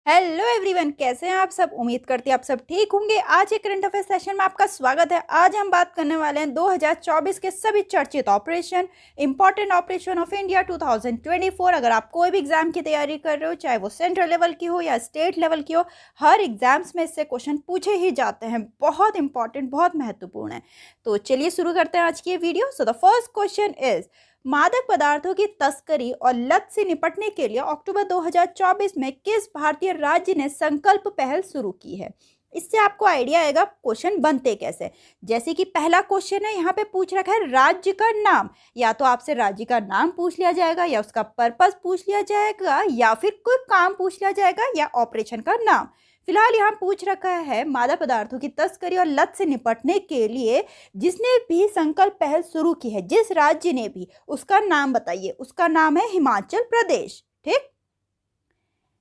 Hello everyone, कैसे हैं आप सब। उम्मीद करती हैं आप सब ठीक होंगे। आज एक करंट अफेयर सेशन में आपका स्वागत है। आज हम बात करने वाले हैं 2024 के सभी चर्चित operation, important operation of India 2024। अगर आप कोई भी एग्जाम की तैयारी कर रहे हो, चाहे वो सेंट्रल लेवल की हो या स्टेट लेवल की हो, हर एग्जाम्स में इससे क्वेश्चन पूछे ही जाते हैं। बहुत इंपॉर्टेंट, बहुत महत्वपूर्ण है। तो चलिए शुरू करते हैं आज की ये video. So the first question is, मादक पदार्थों की तस्करी और लत से निपटने के लिए अक्टूबर 2024 में किस भारतीय राज्य ने संकल्प पहल शुरू की है। इससे आपको आइडिया आएगा क्वेश्चन बनते कैसे। जैसे कि पहला क्वेश्चन है, यहाँ पे पूछ रखा है राज्य का नाम। या तो आपसे राज्य का नाम पूछ लिया जाएगा, या उसका पर्पस पूछ लिया जाएगा, या फिर कोई काम पूछ लिया जाएगा, या ऑपरेशन का नाम। फिलहाल यहाँ पूछ रखा है मादक पदार्थों की तस्करी और लत से निपटने के लिए जिसने भी संकल्प पहल शुरू की है, जिस राज्य ने भी, उसका नाम बताइए। उसका नाम है हिमाचल प्रदेश। ठीक।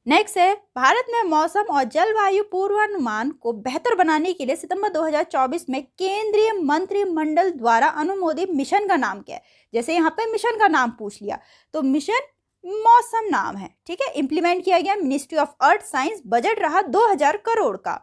नेक्स्ट है, भारत में मौसम और जलवायु पूर्वानुमान को बेहतर बनाने के लिए सितंबर 2024 में केंद्रीय मंत्रिमंडल द्वारा अनुमोदित मिशन का नाम क्या है। जैसे यहाँ पे मिशन का नाम पूछ लिया तो मिशन मौसम नाम है। ठीक है, इंप्लीमेंट किया गया ministry of earth science. Budget रहा 2000 करोड़ का।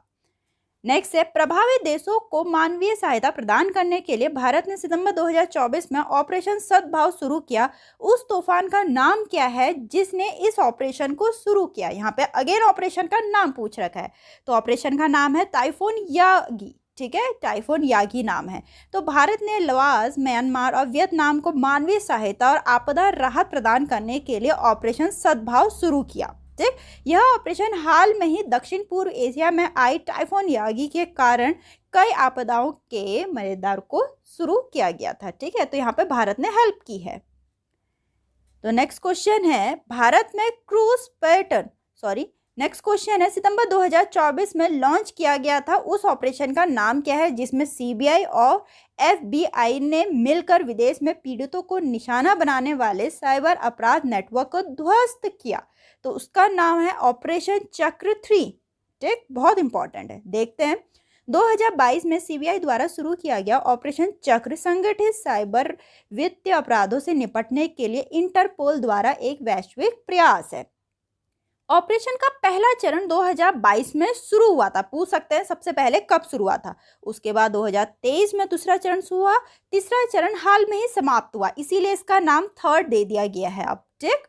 नेक्स्ट है, प्रभावित देशों को मानवीय सहायता प्रदान करने के लिए भारत ने सितंबर 2024 में ऑपरेशन सद्भाव शुरू किया। उस तूफान का नाम क्या है जिसने इस ऑपरेशन को शुरू किया। यहाँ पे अगेन ऑपरेशन का नाम पूछ रखा है, तो ऑपरेशन का नाम है टाइफून यागी। ठीक है, टाइफून यागी नाम है। तो भारत ने लाओस, म्यांमार और वियतनाम को मानवीय सहायता और आपदा राहत प्रदान करने के लिए ऑपरेशन सद्भाव शुरू किया। ठीक, यह ऑपरेशन हाल में ही दक्षिण पूर्व एशिया में आई टाइफून यागी के कारण कई आपदाओं के मद्देनजर को शुरू किया गया था। ठीक है, तो यहाँ पे भारत ने हेल्प की है। तो नेक्स्ट क्वेश्चन है, भारत में क्रूज पैटर्न नेक्स्ट क्वेश्चन है, सितंबर 2024 में लॉन्च किया गया था उस ऑपरेशन का नाम क्या है जिसमें सीबीआई और एफबीआई ने मिलकर विदेश में पीड़ितों को निशाना बनाने वाले साइबर अपराध नेटवर्क को ध्वस्त किया। तो उसका नाम है ऑपरेशन चक्र 3। ठीक, बहुत इंपॉर्टेंट है। देखते हैं, 2022 में सीबीआई द्वारा शुरू किया गया ऑपरेशन चक्र संगठित साइबर वित्तीय अपराधों से निपटने के लिए इंटरपोल द्वारा एक वैश्विक प्रयास है। ऑपरेशन का पहला चरण 2022 में शुरू हुआ था। पूछ सकते हैं सबसे पहले कब शुरू हुआ था। उसके बाद 2023 में दूसरा चरण शुरू हुआ, तीसरा चरण हाल में ही समाप्त हुआ, इसीलिए इसका नाम थर्ड दे दिया गया है अब। ठीक।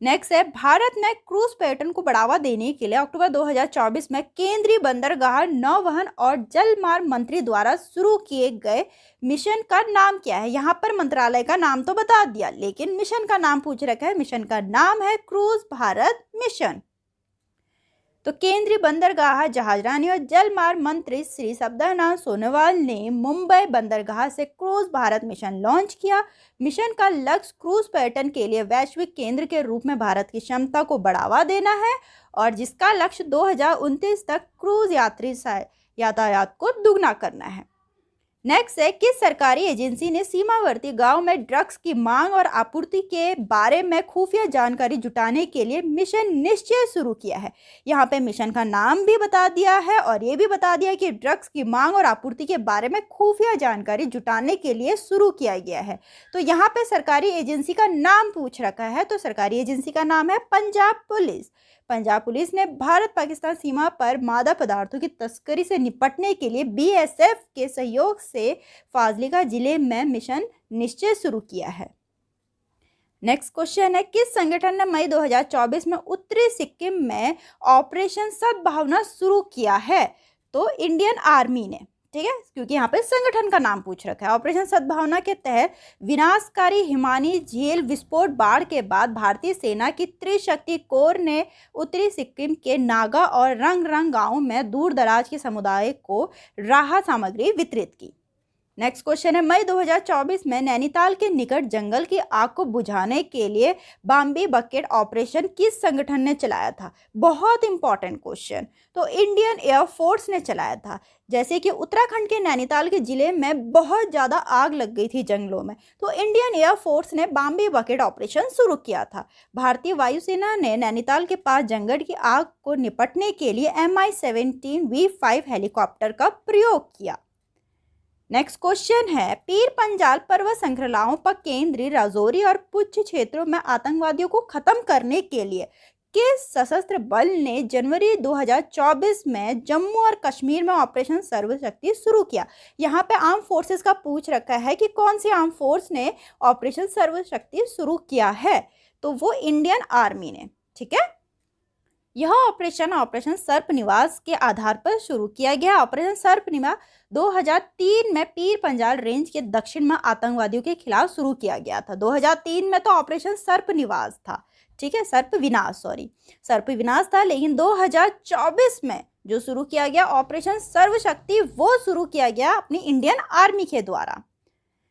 नेक्स्ट है, भारत ने क्रूज पर्यटन को बढ़ावा देने के लिए अक्टूबर 2024 में केंद्रीय बंदरगाह, नौवहन और जलमार्ग मंत्री द्वारा शुरू किए गए मिशन का नाम क्या है। यहाँ पर मंत्रालय का नाम तो बता दिया, लेकिन मिशन का नाम पूछ रखा है। मिशन का नाम है क्रूज भारत मिशन। तो केंद्रीय बंदरगाह, जहाजरानी और जलमार्ग मंत्री श्री सदानंद सोनोवाल ने मुंबई बंदरगाह से क्रूज भारत मिशन लॉन्च किया। मिशन का लक्ष्य क्रूज पर्यटन के लिए वैश्विक केंद्र के रूप में भारत की क्षमता को बढ़ावा देना है, और जिसका लक्ष्य 2029 तक क्रूज यात्री यातायात को दुगना करना है। नेक्स्ट है, किस सरकारी एजेंसी ने सीमावर्ती गांव में ड्रग्स की मांग और आपूर्ति के बारे में खुफिया जानकारी जुटाने के लिए मिशन निश्चय शुरू किया है। यहाँ पे मिशन का नाम भी बता दिया है और ये भी बता दिया कि ड्रग्स की मांग और आपूर्ति के बारे में खुफिया जानकारी जुटाने के लिए शुरू किया गया है। तो यहाँ पे सरकारी एजेंसी का नाम पूछ रखा है, तो सरकारी एजेंसी का नाम है पंजाब पुलिस। पंजाब पुलिस ने भारत पाकिस्तान सीमा पर मादक पदार्थों की तस्करी से निपटने के लिए बीएसएफ के सहयोग से फाजिल्का जिले में मिशन निश्चय शुरू किया है। नेक्स्ट क्वेश्चन है, किस संगठन ने मई 2024 में उत्तरी सिक्किम में ऑपरेशन सद्भावना शुरू किया है। तो इंडियन आर्मी ने। ठीक है, क्योंकि यहाँ पे संगठन का नाम पूछ रखा है। ऑपरेशन सद्भावना के तहत विनाशकारी हिमानी झील विस्फोट बाढ़ के बाद भारतीय सेना की त्रिशक्ति कोर ने उत्तरी सिक्किम के नागा और रंग गांवों में दूर दराज के समुदाय को राहत सामग्री वितरित की। नेक्स्ट क्वेश्चन है, मई 2024 में नैनीताल के निकट जंगल की आग को बुझाने के लिए बॉम्बे बकेट ऑपरेशन किस संगठन ने चलाया था। बहुत इंपॉर्टेंट क्वेश्चन। तो इंडियन एयरफोर्स ने चलाया था। जैसे कि उत्तराखंड के नैनीताल के जिले में बहुत ज़्यादा आग लग गई थी जंगलों में, तो इंडियन एयरफोर्स ने बॉम्बे बकेट ऑपरेशन शुरू किया था। भारतीय वायुसेना ने नैनीताल के पास जंगल की आग को निपटने के लिए MI-17 V5 हेलीकॉप्टर का प्रयोग किया। नेक्स्ट क्वेश्चन है, पीर पंजाल पर्वत श्रृंखलाओं पर केंद्रीय राजौरी और पुंछ क्षेत्रों में आतंकवादियों को खत्म करने के लिए किस सशस्त्र बल ने जनवरी 2024 में जम्मू और कश्मीर में ऑपरेशन सर्वशक्ति शुरू किया? यहाँ पे आर्म फोर्सेस का पूछ रखा है कि कौन सी आर्म फोर्स ने ऑपरेशन सर्वशक्ति शुरू किया है, तो वो इंडियन आर्मी ने। ठीक है, यह ऑपरेशन सर्पनिवास के आधार पर शुरू किया गया। ऑपरेशन सर्पनिवास 2003 में पीर पंजाल रेंज के दक्षिण में आतंकवादियों के खिलाफ शुरू किया गया था। 2003 में तो ऑपरेशन सर्पनिवास था, ठीक है, सर्प विनाश था, लेकिन 2024 में जो शुरू किया गया ऑपरेशन सर्वशक्ति, वो शुरू किया गया अपनी इंडियन आर्मी के द्वारा।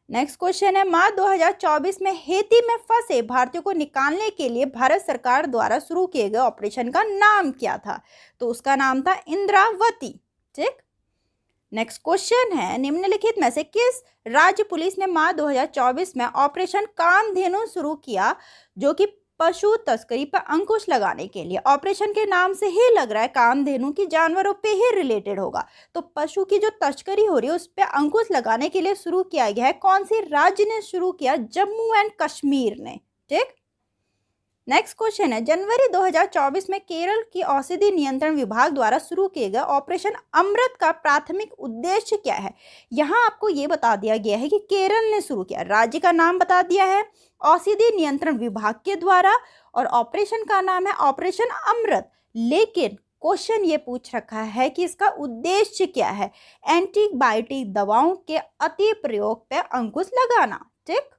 नेक्स्ट क्वेश्चन है, मार्च 2024 में हेती में फंसे भारतीयों को निकालने के लिए भारत सरकार द्वारा शुरू किए गए ऑपरेशन का नाम क्या था? तो उसका नाम था इंद्रावती। ठीक, नेक्स्ट क्वेश्चन है, निम्नलिखित में से किस राज्य पुलिस ने मार्च 2024 में ऑपरेशन कामधेनु शुरू किया, जो कि पशु तस्करी पर अंकुश लगाने के लिए? ऑपरेशन के नाम से ही लग रहा है कामधेनु की जानवरों पे ही रिलेटेड होगा, तो पशु की जो तस्करी हो रही है उस पर अंकुश लगाने के लिए शुरू किया गया है। कौन सी राज्य ने शुरू किया? जम्मू एंड कश्मीर ने। ठीक, नेक्स्ट क्वेश्चन है, जनवरी 2024 में केरल की औषधि नियंत्रण विभाग द्वारा शुरू किए गए ऑपरेशन अमृत का प्राथमिक उद्देश्य क्या है? यहाँ आपको ये बता दिया गया है कि केरल ने शुरू किया, राज्य का नाम बता दिया है औषधि नियंत्रण विभाग के द्वारा, और ऑपरेशन का नाम है ऑपरेशन अमृत। लेकिन क्वेश्चन ये पूछ रखा है कि इसका उद्देश्य क्या है? एंटीबायोटिक दवाओं के अति प्रयोग पर अंकुश लगाना। ठीक,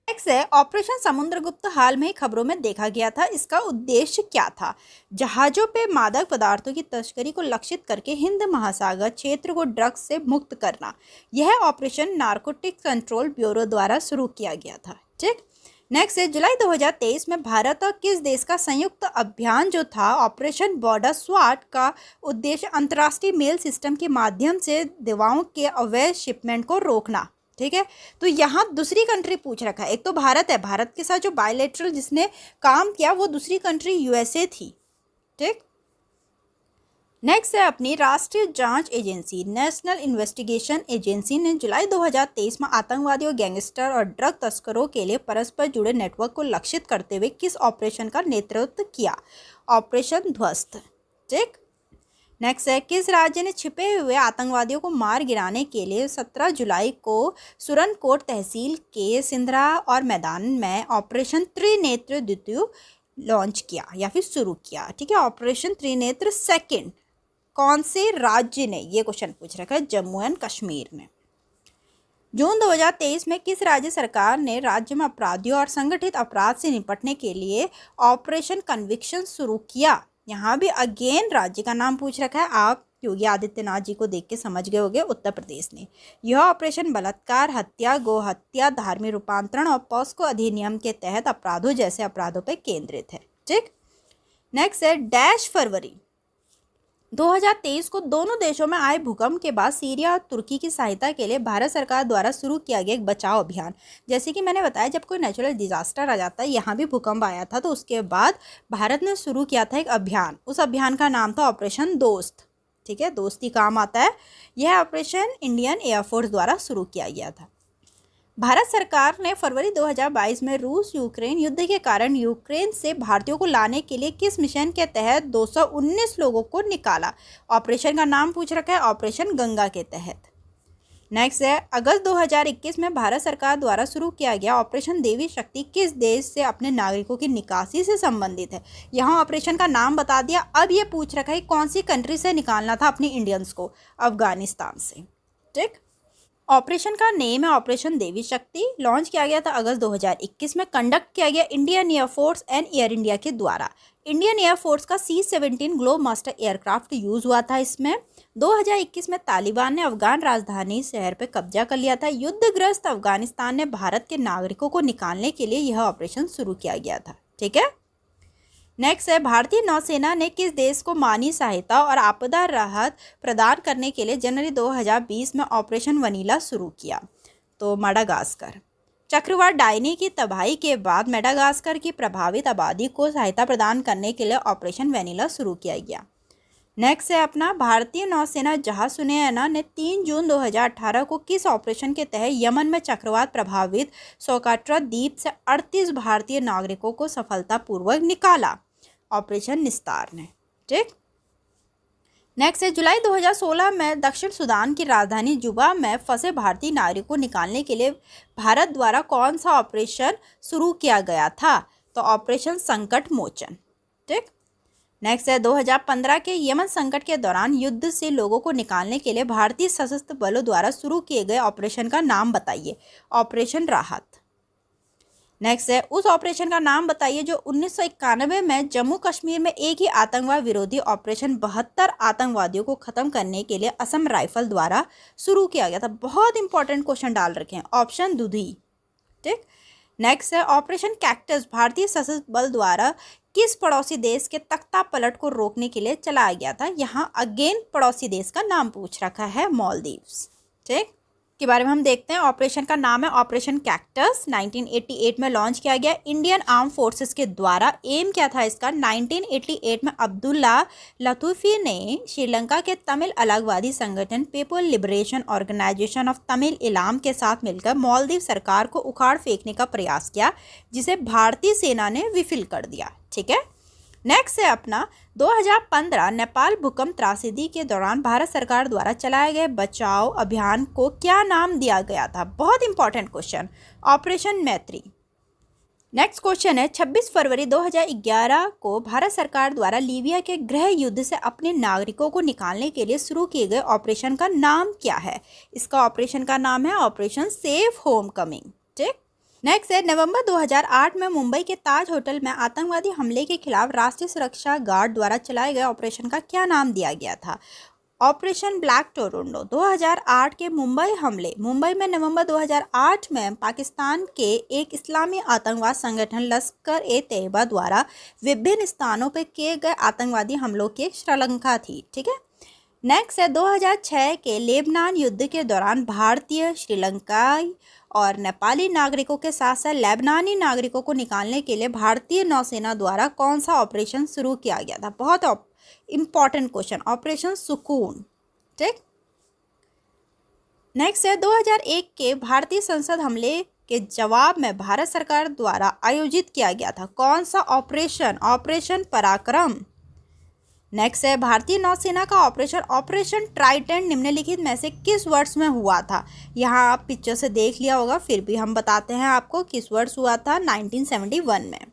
नेक्स्ट है, ऑपरेशन समुद्रगुप्त हाल में खबरों में देखा गया था, इसका उद्देश्य क्या था? जहाजों पे मादक पदार्थों की तस्करी को लक्षित करके हिंद महासागर क्षेत्र को ड्रग्स से मुक्त करना। यह ऑपरेशन नारकोटिक कंट्रोल ब्यूरो द्वारा शुरू किया गया था। ठीक, नेक्स्ट है, जुलाई 2023 में भारत और किस देश का संयुक्त अभियान जो था ऑपरेशन बॉर्डर स्वाट का उद्देश्य अंतर्राष्ट्रीय मेल सिस्टम के माध्यम से दवाओं के अवैध शिपमेंट को रोकना। ठीक है, तो यहाँ दूसरी कंट्री पूछ रखा है, एक तो भारत है, भारत के साथ जो बायलैटरल जिसने काम किया वो दूसरी कंट्री यूएसए थी। ठीक, नेक्स्ट है, अपनी राष्ट्रीय जांच एजेंसी नेशनल इन्वेस्टिगेशन एजेंसी ने जुलाई 2023 में आतंकवादियों, गैंगस्टर और ड्रग तस्करों के लिए परस्पर जुड़े नेटवर्क को लक्षित करते हुए किस ऑपरेशन का नेतृत्व किया? ऑपरेशन ध्वस्त। ठीक, नेक्स्ट है, किस राज्य ने छिपे हुए आतंकवादियों को मार गिराने के लिए 17 जुलाई को सुरनकोट तहसील के सिंधरा और मैदान में ऑपरेशन त्रिनेत्र द्वितीय लॉन्च किया या फिर शुरू किया? ठीक है, ऑपरेशन त्रिनेत्र सेकंड कौन से राज्य ने? ये क्वेश्चन पूछ रखा है, जम्मू एंड कश्मीर ने। जून 2023 में किस राज्य सरकार ने राज्य में अपराधियों और संगठित अपराध से निपटने के लिए ऑपरेशन कन्विक्शन शुरू किया? यहाँ भी अगेन राज्य का नाम पूछ रखा है, आप योगी आदित्यनाथ जी को देख के समझ गए होंगे, उत्तर प्रदेश ने। यह ऑपरेशन बलात्कार, हत्या, गोहत्या, धार्मिक रूपांतरण और पॉस्को अधिनियम के तहत अपराधों जैसे अपराधों पर केंद्रित है। ठीक, नेक्स्ट है, डैश फरवरी 2023 को दोनों देशों में आए भूकंप के बाद सीरिया और तुर्की की सहायता के लिए भारत सरकार द्वारा शुरू किया गया एक बचाव अभियान। जैसे कि मैंने बताया, जब कोई नेचुरल डिजास्टर आ जाता है, यहाँ भी भूकंप आया था, तो उसके बाद भारत ने शुरू किया था एक अभियान। उस अभियान का नाम था ऑपरेशन दोस्त। ठीक है, दोस्ती काम आता है। यह ऑपरेशन इंडियन एयरफोर्स द्वारा शुरू किया गया था। भारत सरकार ने फरवरी 2022 में रूस यूक्रेन युद्ध के कारण यूक्रेन से भारतीयों को लाने के लिए किस मिशन के तहत 219 लोगों को निकाला? ऑपरेशन का नाम पूछ रखा है, ऑपरेशन गंगा के तहत। नेक्स्ट है, अगस्त 2021 में भारत सरकार द्वारा शुरू किया गया ऑपरेशन देवी शक्ति किस देश से अपने नागरिकों की निकासी से संबंधित है? यहाँ ऑपरेशन का नाम बता दिया। अब ये पूछ रखा है कौन सी कंट्री से निकालना था अपने इंडियंस को? अफगानिस्तान से। ठीक, ऑपरेशन का नेम है ऑपरेशन देवी शक्ति। लॉन्च किया गया था अगस्त 2021 में। कंडक्ट किया गया Indian air force and air India के द्वारा। इंडियन एयरफोर्स का C-17 globe master aircraft use हुआ था इसमें। 2021 में तालिबान ने अफगान राजधानी शहर पर कब्जा कर लिया था। युद्धग्रस्त अफगानिस्तान ने भारत के नागरिकों को निकालने के लिए यह ऑपरेशन शुरू किया गया था। ठीक है, नेक्स्ट है, भारतीय नौसेना ने किस देश को मानी सहायता और आपदा राहत प्रदान करने के लिए जनवरी 2020 में ऑपरेशन वनीला शुरू किया? तो मेडागास्कर। चक्रवात डायनी की तबाही के बाद मेडागास्कर की प्रभावित आबादी को सहायता प्रदान करने के लिए ऑपरेशन वनीला शुरू किया गया। नेक्स्ट है अपना, भारतीय नौसेना जहाज सुनयना ने 3 जून 2018 को किस ऑपरेशन के तहत यमन में चक्रवात प्रभावित सोकाट्रा द्वीप से 38 भारतीय नागरिकों को सफलतापूर्वक निकाला? ऑपरेशन निस्तार ने। ठीक, नेक्स्ट है जुलाई 2016 में दक्षिण सूडान की राजधानी जुबा में फंसे भारतीय नागरिकों को निकालने के लिए भारत द्वारा कौन सा ऑपरेशन शुरू किया गया था? तो ऑपरेशन संकट मोचन। ठीक, नेक्स्ट है 2015 के यमन संकट के दौरान युद्ध से लोगों को निकालने के लिए भारतीय सशस्त्र बलों द्वारा शुरू किए गए ऑपरेशन का नाम बताइए। ऑपरेशन राहत। नेक्स्ट है उस ऑपरेशन का नाम बताइए जो 1991 में जम्मू कश्मीर में एक ही आतंकवाद विरोधी ऑपरेशन 72 आतंकवादियों को खत्म करने के लिए असम राइफल द्वारा शुरू किया गया था। बहुत इंपॉर्टेंट क्वेश्चन डाल रखे हैं। ऑप्शन दुधी। ठीक, नेक्स्ट है ऑपरेशन कैक्टस भारतीय सशस्त्र बल द्वारा किस पड़ोसी देश के तख्ता पलट को रोकने के लिए चलाया गया था? यहाँ अगेन पड़ोसी देश का नाम पूछ रखा है, मालदीव्स। ठीक, के बारे में हम देखते हैं। ऑपरेशन का नाम है ऑपरेशन कैक्टस। 1988 में लॉन्च किया गया इंडियन आर्म फोर्सेस के द्वारा। एम क्या था इसका? 1988 में अब्दुल्ला लतूफ़ी ने श्रीलंका के तमिल अलगवादी संगठन people liberation organisation of Tamil Eelam के साथ मिलकर मालदीव सरकार को उखाड़ फेंकने का प्रयास किया, जिसे भारतीय सेना ने विफल कर दिया। ठीक है, नेक्स्ट है अपना 2015 नेपाल भूकंप त्रासदी के दौरान भारत सरकार द्वारा चलाए गए बचाव अभियान को क्या नाम दिया गया था? बहुत इंपॉर्टेंट क्वेश्चन, ऑपरेशन मैत्री। नेक्स्ट क्वेश्चन है 26 फरवरी 2011 को भारत सरकार द्वारा लीबिया के गृह युद्ध से अपने नागरिकों को निकालने के लिए शुरू किए गए ऑपरेशन का नाम क्या है? इसका ऑपरेशन का नाम है ऑपरेशन सेफ होम कमिंग। ठीक, नेक्स्ट है नवंबर 2008 में मुंबई के ताज होटल में आतंकवादी हमले के खिलाफ राष्ट्रीय सुरक्षा गार्ड द्वारा चलाए गए ऑपरेशन का क्या नाम दिया गया था? Operation black टोरंडो। 2008 के मुंबई हमले। मुंबई में नवंबर 2008 में पाकिस्तान के एक इस्लामी आतंकवाद संगठन लश्कर ए तैयबा द्वारा विभिन्न स्थानों पर किए गए आतंकवादी हमलों की श्रृंखला थी। ठीक है, नेक्स्ट है 2006 के लेबनान युद्ध के दौरान भारतीय, श्रीलंकाई और नेपाली नागरिकों के साथ साथ लेबनानी नागरिकों को निकालने के लिए भारतीय नौसेना द्वारा कौन सा ऑपरेशन शुरू किया गया था? बहुत इंपॉर्टेंट क्वेश्चन, ऑपरेशन सुकून। ठीक, नेक्स्ट है 2001 के भारतीय संसद हमले के जवाब में भारत सरकार द्वारा आयोजित किया गया था कौन सा ऑपरेशन? ऑपरेशन पराक्रम। नेक्स्ट है भारतीय नौसेना का ऑपरेशन ट्राइडेंट निम्नलिखित में से किस वर्ष में हुआ था? यहाँ आप पिक्चर से देख लिया होगा, फिर भी हम बताते हैं आपको किस वर्ष हुआ था। 1971 में।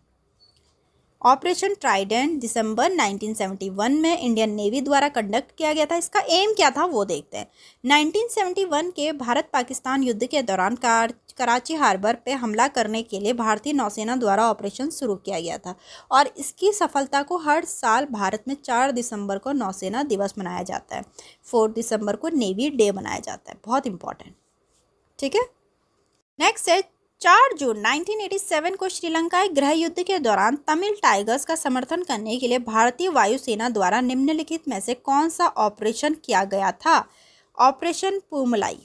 ऑपरेशन ट्राइडेंट दिसंबर 1971 में इंडियन नेवी द्वारा कंडक्ट किया गया था। इसका एम क्या था वो देखते हैं। 1971 के भारत पाकिस्तान युद्ध के दौरान कराची हार्बर पे हमला करने के लिए भारतीय नौसेना द्वारा ऑपरेशन शुरू किया गया था और इसकी सफलता को हर साल भारत में 4 दिसंबर को नौसेना दिवस मनाया जाता है। 4 दिसंबर को नेवी डे मनाया जाता है। बहुत इंपॉर्टेंट। ठीक है, नेक्स्ट है 4 जून 1987 को श्रीलंकाई गृह युद्ध के दौरान तमिल टाइगर्स का समर्थन करने के लिए भारतीय वायुसेना द्वारा निम्नलिखित में से कौन सा ऑपरेशन किया गया था? ऑपरेशन पूमलाई।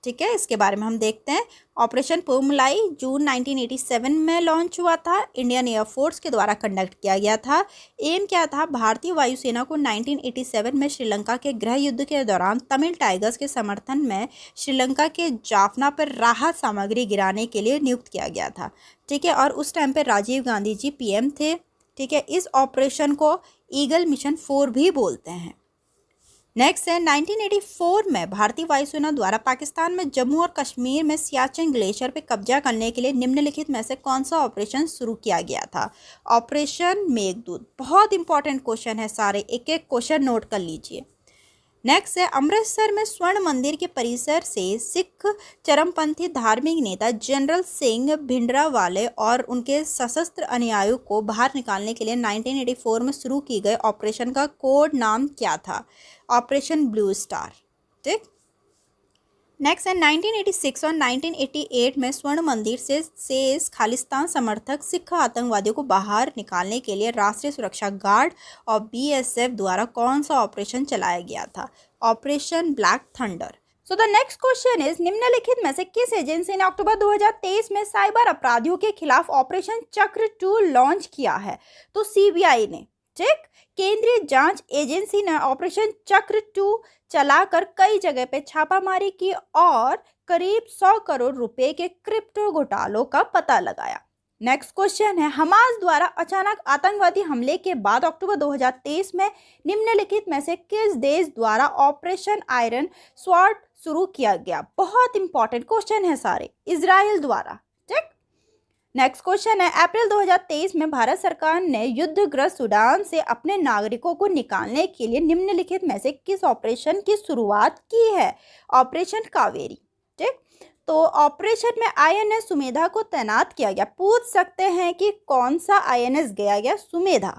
ठीक है, इसके बारे में हम देखते हैं। ऑपरेशन पूमलाई जून 1987 में लॉन्च हुआ था। इंडियन एयरफोर्स के द्वारा कंडक्ट किया गया था। एम क्या था? भारतीय वायुसेना को 1987 में श्रीलंका के गृह युद्ध के दौरान तमिल टाइगर्स के समर्थन में श्रीलंका के जाफना पर राहत सामग्री गिराने के लिए नियुक्त किया गया था। ठीक है, और उस टाइम पर राजीव गांधी जी पीएम थे। ठीक है, इस ऑपरेशन को ईगल मिशन 4 भी बोलते हैं। नेक्स्ट है 1984 में भारतीय वायुसेना द्वारा पाकिस्तान में जम्मू और कश्मीर में सियाचिन ग्लेशियर पर कब्जा करने के लिए निम्नलिखित में से कौन सा ऑपरेशन शुरू किया गया था? ऑपरेशन मेघदूत। बहुत इंपॉर्टेंट क्वेश्चन है सारे, एक एक क्वेश्चन नोट कर लीजिए। नेक्स्ट है अमृतसर में स्वर्ण मंदिर के परिसर से सिख चरमपंथी धार्मिक नेता जनरल सिंह भिंडरावाले और उनके सशस्त्र अनुयायियों को बाहर निकालने के लिए 1984 में शुरू की गए ऑपरेशन का कोड नाम क्या था? Operation blue star. ठीक, नेक्स्ट है 1986 और 1988 में स्वर्ण मंदिर से खालिस्तान समर्थक सिख आतंकवादियों को बाहर निकालने के लिए राष्ट्रीय सुरक्षा गार्ड और बीएसएफ द्वारा कौन सा ऑपरेशन चलाया गया था? Operation black thunder. So the next question is निम्नलिखित में से किस एजेंसी ने अक्टूबर 2023 में साइबर अपराधियों के खिलाफ ऑपरेशन चक्र 2 लॉन्च किया है? तो सीबीआई ने। ठीक, केंद्रीय जांच एजेंसी ने ऑपरेशन चक्र 2 चलाकर कई जगह पे छापामारी की और करीब 100 करोड़ रुपए के क्रिप्टो घोटालों का पता लगाया। नेक्स्ट क्वेश्चन है, हमास द्वारा अचानक आतंकवादी हमले के बाद अक्टूबर 2023 में निम्नलिखित में से किस देश द्वारा ऑपरेशन आयरन स्वॉर्ड शुरू किया गया? बहुत इंपॉर्टेंट क्वेश्चन है सारे। इजराइल द्वारा। ठीक। नेक्स्ट क्वेश्चन है, अप्रैल 2023 में भारत सरकार ने युद्धग्रस्त सूडान से अपने नागरिकों को निकालने के लिए निम्नलिखित में से किस ऑपरेशन की शुरुआत की है? ऑपरेशन कावेरी। ठीक। तो ऑपरेशन में आईएनएस सुमेधा को तैनात किया गया। पूछ सकते हैं कि कौन सा आईएनएस गया? सुमेधा।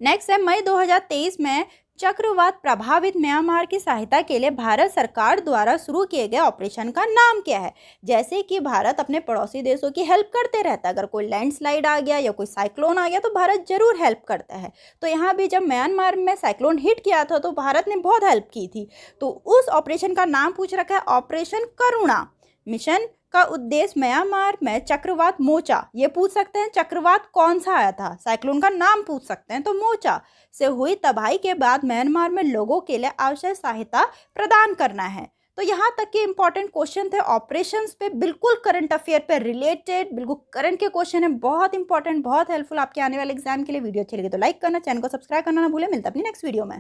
नेक्स्ट है, मई 2023 में चक्रवात प्रभावित म्यांमार की सहायता के लिए भारत सरकार द्वारा शुरू किए गए ऑपरेशन का नाम क्या है? जैसे कि भारत अपने पड़ोसी देशों की हेल्प करते रहता है, अगर कोई लैंडस्लाइड आ गया या कोई साइक्लोन आ गया तो भारत जरूर हेल्प करता है। तो यहाँ भी जब म्यांमार में साइक्लोन हिट किया था तो भारत ने बहुत हेल्प की थी। तो उस ऑपरेशन का नाम पूछ रखा है ऑपरेशन करुणा। मिशन का उद्देश्य म्यांमार में चक्रवात मोचा, ये पूछ सकते हैं चक्रवात कौन सा आया था, साइक्लोन का नाम पूछ सकते हैं तो मोचा से हुई तबाही के बाद म्यांमार में लोगों के लिए आवश्यक सहायता प्रदान करना है। तो यहाँ तक के इंपॉर्टेंट क्वेश्चन थे ऑपरेशंस पे, बिल्कुल करंट अफेयर पे रिलेटेड, बिल्कुल करंट के क्वेश्चन है, बहुत इंपॉर्टेंट, बहुत हेल्पफुल आपके आने वाले एग्जाम के लिए। वीडियो अच्छी लगी तो लाइक करना, चैनल को सब्सक्राइब करना ना भूलें। मिलता है अपनी नेक्स्ट वीडियो में।